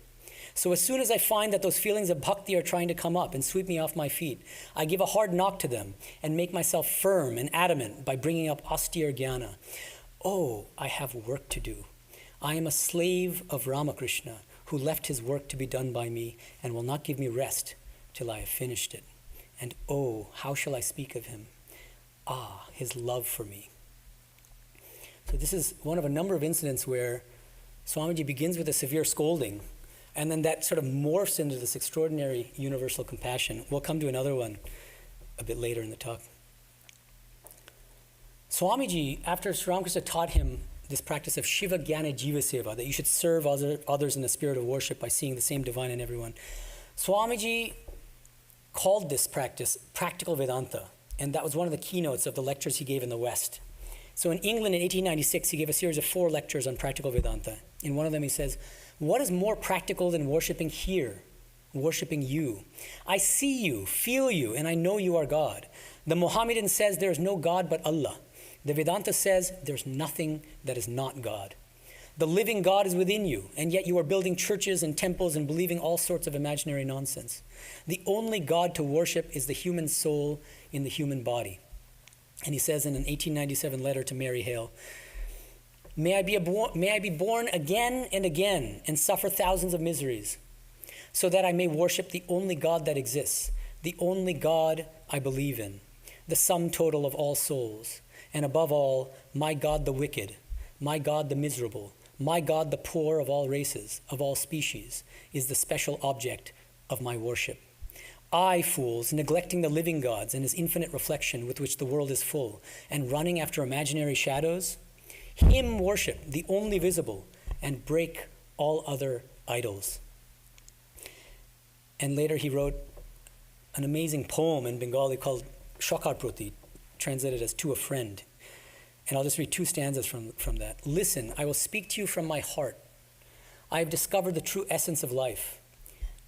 So as soon as I find that those feelings of bhakti are trying to come up and sweep me off my feet, I give a hard knock to them and make myself firm and adamant by bringing up austere jnana. Oh, I have work to do. I am a slave of Ramakrishna who left his work to be done by me and will not give me rest till I have finished it. And oh, how shall I speak of him? Ah, his love for me. So this is one of a number of incidents where Swamiji begins with a severe scolding, and then that sort of morphs into this extraordinary universal compassion. We'll come to another one a bit later in the talk. Swamiji, after Sri Ramakrishna taught him this practice of Shiva Jnana Jiva Seva, that you should serve others in the spirit of worship by seeing the same divine in everyone. Swamiji called this practice practical Vedanta, and that was one of the keynotes of the lectures he gave in the West. So in England in 1896, he gave a series of 4 lectures on practical Vedanta. In one of them he says, "What is more practical than worshiping here, worshiping you? I see you, feel you, and I know you are God. The Mohammedan says there is no God but Allah. The Vedanta says there's nothing that is not God. The living God is within you, and yet you are building churches and temples and believing all sorts of imaginary nonsense. The only God to worship is the human soul in the human body." And he says in an 1897 letter to Mary Hale, May I be born again and again and suffer thousands of miseries, so that I may worship the only God that exists, the only God I believe in, the sum total of all souls, and above all, my God the wicked, my God the miserable, my God the poor of all races, of all species, is the special object of my worship. I, fools, neglecting the living gods and his infinite reflection with which the world is full, and running after imaginary shadows, him worship, the only visible, and break all other idols. And later he wrote an amazing poem in Bengali called Shokar Proti, translated as To a Friend. And I'll just read 2 stanzas from that. Listen, I will speak to you from my heart. I have discovered the true essence of life.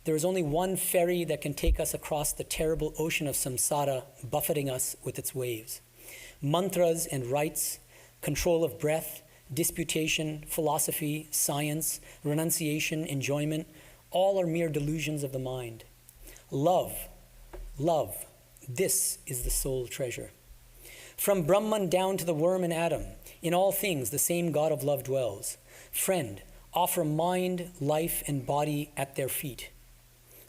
There is only one ferry that can take us across the terrible ocean of samsara, buffeting us with its waves. Mantras and rites, control of breath, disputation, philosophy, science, renunciation, enjoyment, all are mere delusions of the mind. Love, this is the soul treasure. From Brahman down to the worm and atom, in all things the same God of love dwells. Friend, offer mind, life, and body at their feet.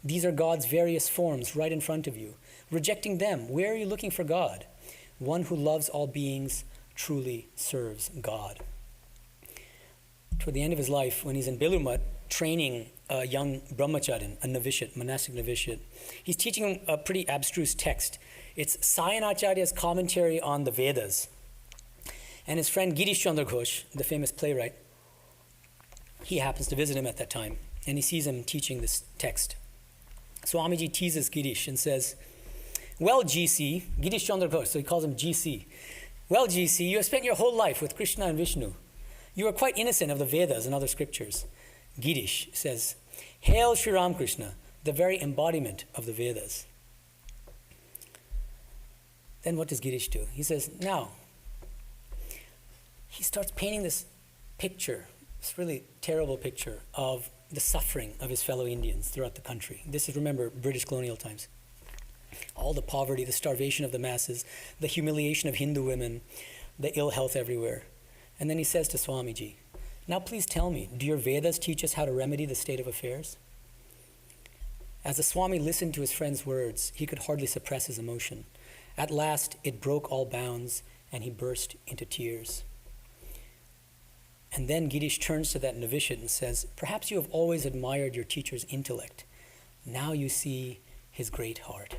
These are God's various forms right in front of you. Rejecting them, where are you looking for God? One who loves all beings truly serves God. Toward the end of his life, when he's in Belur training a young brahmacharin, a novitiate, monastic novitiate, he's teaching him a pretty abstruse text. It's Sayanacharya's commentary on the Vedas. And his friend Girish Chandra Ghosh, the famous playwright, he happens to visit him at that time, and he sees him teaching this text. Swamiji teases Girish and says, "Well, GC," Girish Chandra Ghosh, so he calls him GC. "Well, GC, you have spent your whole life with Krishna and Vishnu. You are quite innocent of the Vedas and other scriptures." Girish says, "Hail Sri Ramakrishna, the very embodiment of the Vedas." Then what does Girish do? He says, now, he starts painting this picture, this really terrible picture of the suffering of his fellow Indians throughout the country. This is, remember, British colonial times. All the poverty, the starvation of the masses, the humiliation of Hindu women, the ill health everywhere. And then he says to Swamiji, "Now please tell me, do your Vedas teach us how to remedy the state of affairs?" As the Swami listened to his friend's words, he could hardly suppress his emotion. At last, it broke all bounds, and he burst into tears. And then Girish turns to that novitiate and says, "Perhaps you have always admired your teacher's intellect. Now you see his great heart."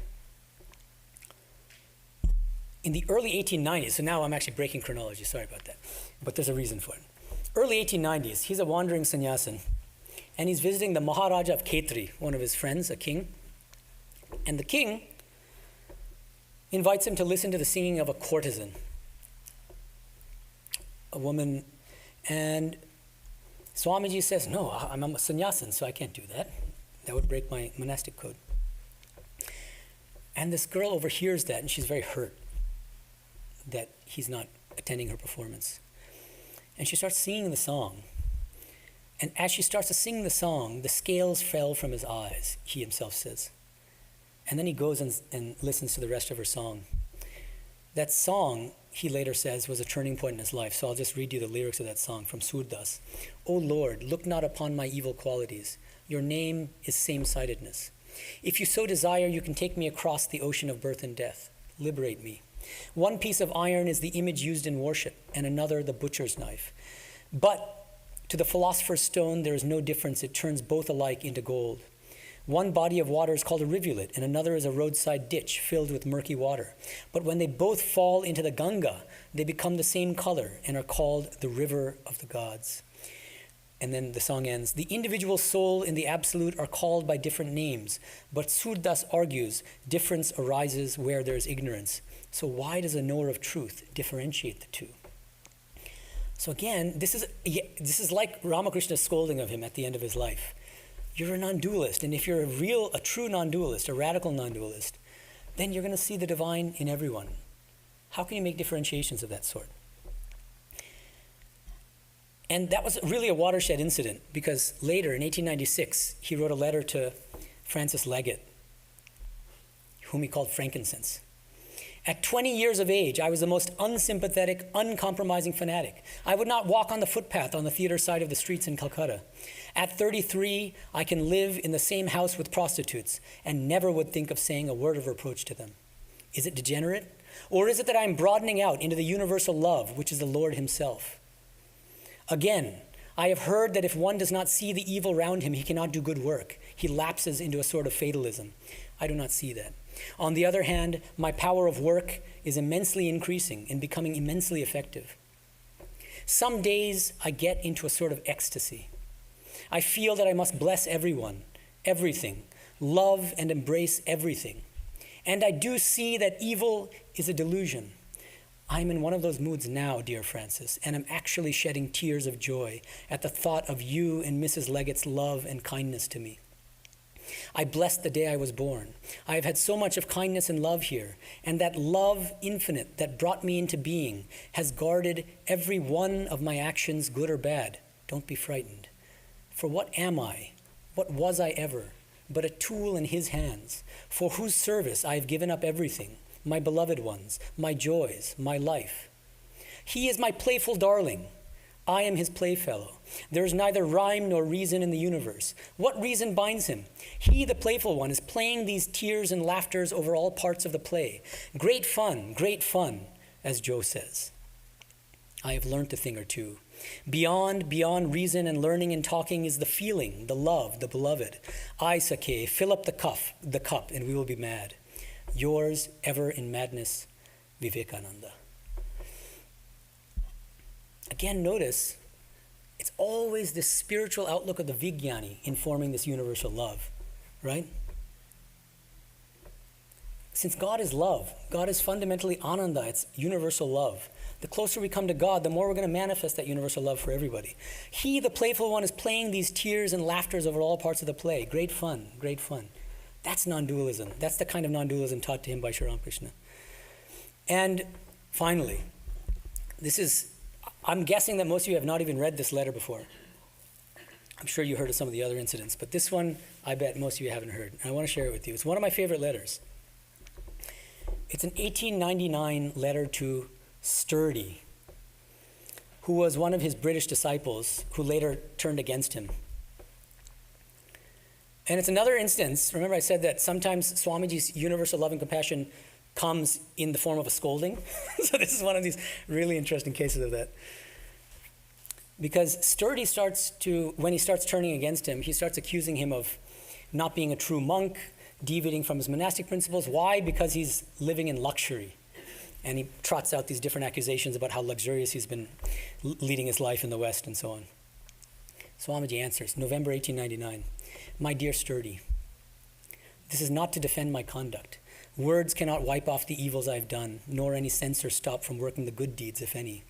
In the early 1890s, so now I'm actually breaking chronology, sorry about that, but there's a reason for it. Early 1890s, he's a wandering sannyasin, and he's visiting the Maharaja of Khetri, one of his friends, a king. And the king invites him to listen to the singing of a courtesan, a woman. And Swamiji says, "No, I'm a sannyasin, so I can't do that. That would break my monastic code." And this girl overhears that, and she's very hurt that he's not attending her performance. And she starts singing the song. And as she starts to sing the song, the scales fell from his eyes, he himself says. And then he goes and listens to the rest of her song. That song, he later says, was a turning point in his life. So I'll just read you the lyrics of that song from Surdas. "O Lord, look not upon my evil qualities. Your name is same-sidedness. If you so desire, you can take me across the ocean of birth and death. Liberate me. One piece of iron is the image used in worship, and another the butcher's knife. But to the philosopher's stone there is no difference. It turns both alike into gold. One body of water is called a rivulet, and another is a roadside ditch filled with murky water. But when they both fall into the Ganga, they become the same color and are called the river of the gods. And then the song ends, the individual soul and the absolute are called by different names, but Surdas argues difference arises where there is ignorance. So why does a knower of truth differentiate the two? So again, this is like Ramakrishna's scolding of him at the end of his life. You're a non-dualist, and if you're a true non-dualist, a radical non-dualist, then you're going to see the divine in everyone. How can you make differentiations of that sort? And that was really a watershed incident, because later, in 1896, he wrote a letter to Francis Leggett, whom he called frankincense. At 20 years of age, I was the most unsympathetic, uncompromising fanatic. I would not walk on the footpath on the theater side of the streets in Calcutta. At 33, I can live in the same house with prostitutes and never would think of saying a word of reproach to them. Is it degenerate? Or is it that I'm broadening out into the universal love, which is the Lord himself? Again, I have heard that if one does not see the evil around him, he cannot do good work. He lapses into a sort of fatalism. I do not see that. On the other hand, my power of work is immensely increasing and becoming immensely effective. Some days I get into a sort of ecstasy. I feel that I must bless everyone, everything, love and embrace everything. And I do see that evil is a delusion. I'm in one of those moods now, dear Francis, and I'm actually shedding tears of joy at the thought of you and Mrs. Leggett's love and kindness to me. I bless the day I was born. I have had so much of kindness and love here, and that love infinite that brought me into being has guarded every one of my actions, good or bad. Don't be frightened. For what am I? What was I ever? But a tool in his hands, for whose service I have given up everything, my beloved ones, my joys, my life. He is my playful darling. I am his playfellow. There is neither rhyme nor reason in the universe. What reason binds him? He, the playful one, is playing these tears and laughters over all parts of the play. Great fun, as Joe says. I have learnt a thing or two. Beyond reason and learning and talking is the feeling, the love, the beloved. I, Sake, fill up the cup, and we will be mad. Yours, ever in madness, Vivekananda. Again, notice, it's always this spiritual outlook of the Vijnani informing this universal love, right? Since God is love, God is fundamentally Ananda, it's universal love. The closer we come to God, the more we're going to manifest that universal love for everybody. He, the playful one, is playing these tears and laughters over all parts of the play. Great fun. That's non-dualism. That's the kind of non-dualism taught to him by Sri Ramakrishna. And finally, I'm guessing that most of you have not even read this letter before. I'm sure you heard of some of the other incidents, but this one, I bet most of you haven't heard. And I want to share it with you. It's one of my favorite letters. It's an 1899 letter to Sturdy, who was one of his British disciples who later turned against him. And it's another instance, remember I said that sometimes Swamiji's universal love and compassion comes in the form of a scolding. So this is one of these really interesting cases of that. Because Sturdy when he starts turning against him, he starts accusing him of not being a true monk, deviating from his monastic principles. Why? Because he's living in luxury. And he trots out these different accusations about how luxurious he's been leading his life in the West and so on. Swamiji answers, November 1899, My dear Sturdy, this is not to defend my conduct. Words cannot wipe off the evils I've done, nor any censor stop from working the good deeds, if any.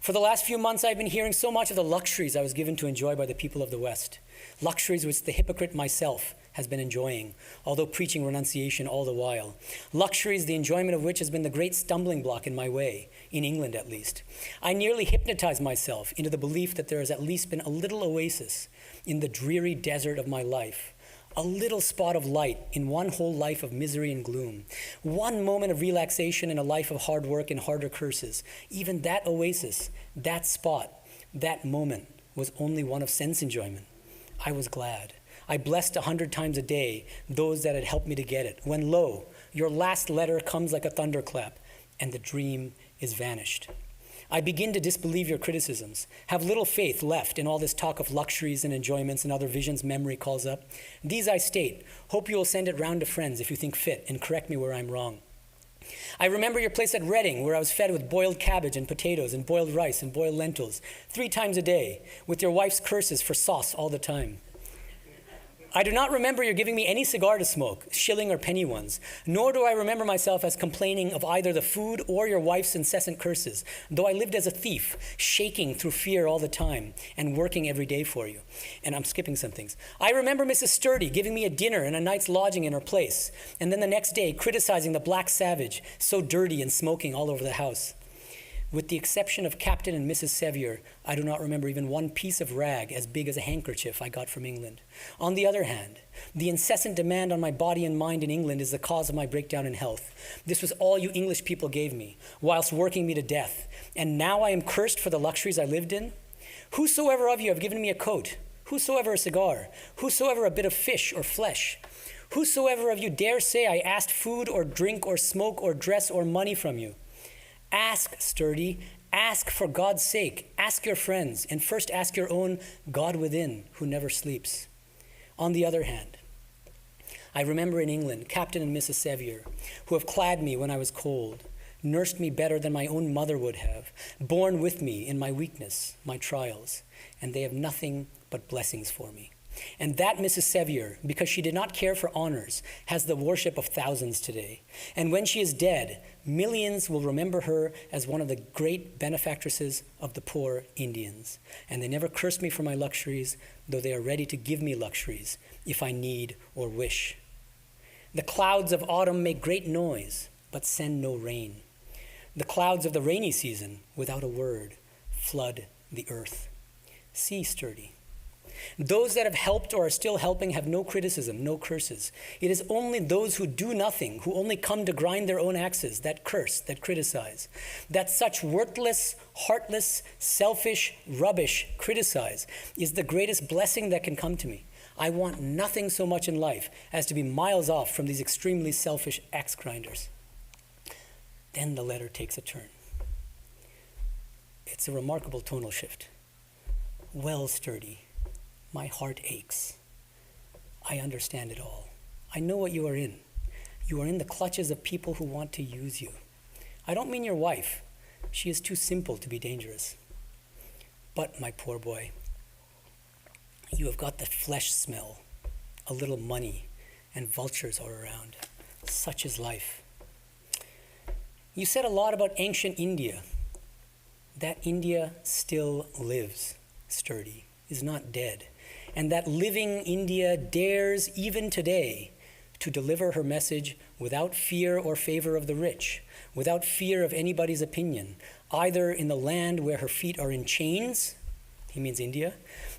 For the last few months, I've been hearing so much of the luxuries I was given to enjoy by the people of the West. Luxuries which the hypocrite myself has been enjoying, although preaching renunciation all the while. Luxuries, the enjoyment of which has been the great stumbling block in my way, in England at least. I nearly hypnotized myself into the belief that there has at least been a little oasis in the dreary desert of my life, a little spot of light in one whole life of misery and gloom, one moment of relaxation in a life of hard work and harder curses. Even that oasis, that spot, that moment was only one of sense enjoyment. I was glad. I blessed 100 times a day those that had helped me to get it, when lo, your last letter comes like a thunderclap, and the dream is vanished. I begin to disbelieve your criticisms, have little faith left in all this talk of luxuries and enjoyments and other visions memory calls up. These I state, hope you will send it round to friends if you think fit and correct me where I'm wrong. I remember your place at Reading, where I was fed with boiled cabbage and potatoes and boiled rice and boiled lentils 3 times a day, with your wife's curses for sauce all the time. I do not remember your giving me any cigar to smoke, shilling or penny ones, nor do I remember myself as complaining of either the food or your wife's incessant curses, though I lived as a thief, shaking through fear all the time and working every day for you. And I'm skipping some things. I remember Mrs. Sturdy giving me a dinner and a night's lodging in her place, and then the next day criticizing the black savage, so dirty and smoking all over the house. With the exception of Captain and Mrs. Sevier, I do not remember even one piece of rag as big as a handkerchief I got from England. On the other hand, the incessant demand on my body and mind in England is the cause of my breakdown in health. This was all you English people gave me, whilst working me to death. And now I am cursed for the luxuries I lived in? Whosoever of you have given me a coat, whosoever a cigar, whosoever a bit of fish or flesh, whosoever of you dare say I asked food or drink or smoke or dress or money from you? Ask, Sturdy, ask for God's sake, ask your friends, and first ask your own God within, who never sleeps. On the other hand, I remember in England Captain and Mrs. Sevier, who have clad me when I was cold, nursed me better than my own mother would have, borne with me in my weakness, my trials, and they have nothing but blessings for me. And that Mrs. Sevier, because she did not care for honors, has the worship of thousands today. And when she is dead, millions will remember her as one of the great benefactresses of the poor Indians. And they never cursed me for my luxuries, though they are ready to give me luxuries if I need or wish. The clouds of autumn make great noise, but send no rain. The clouds of the rainy season, without a word, flood the earth. See, Sturdy. Those that have helped or are still helping have no criticism, no curses. It is only those who do nothing, who only come to grind their own axes, that curse, that criticize. That such worthless, heartless, selfish rubbish criticize is the greatest blessing that can come to me. I want nothing so much in life as to be miles off from these extremely selfish axe grinders. Then the letter takes a turn. It's a remarkable tonal shift. Well, Sturdy, my heart aches. I understand it all. I know what you are in. You are in the clutches of people who want to use you. I don't mean your wife. She is too simple to be dangerous. But, my poor boy, you have got the flesh smell, a little money, and vultures are around. Such is life. You said a lot about ancient India. That India still lives, Sturdy, is not dead. And that living India dares even today to deliver her message without fear or favor of the rich, without fear of anybody's opinion, either in the land where her feet are in chains, he means India,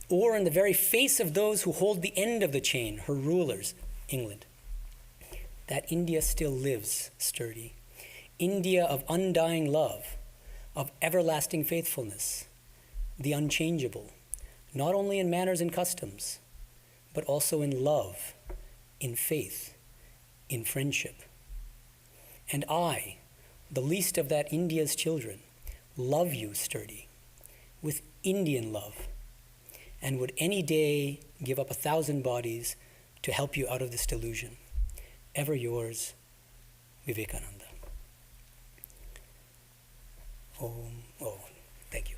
or in the very face of those who hold the end of the chain, her rulers, England. That India still lives, Sturdy. India of undying love, of everlasting faithfulness, the unchangeable, not only in manners and customs, but also in love, in faith, in friendship. And I, the least of that India's children, love you, Sturdy, with Indian love, and would any day give up 1,000 bodies to help you out of this delusion. Ever yours, Vivekananda. Thank you.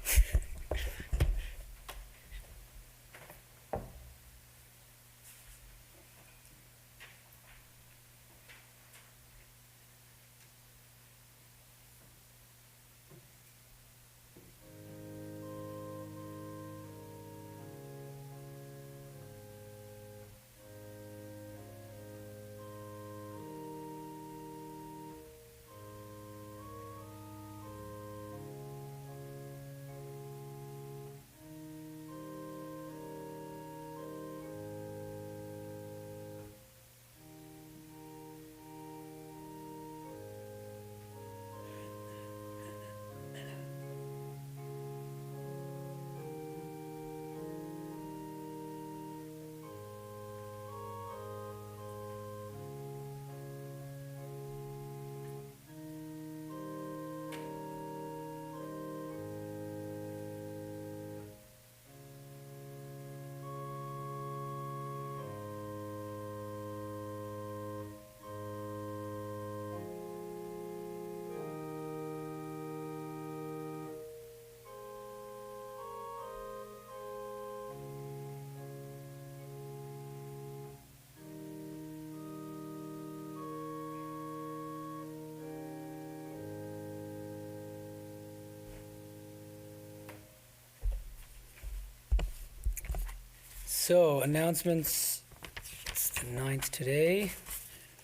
So, announcements. It's the 9th today.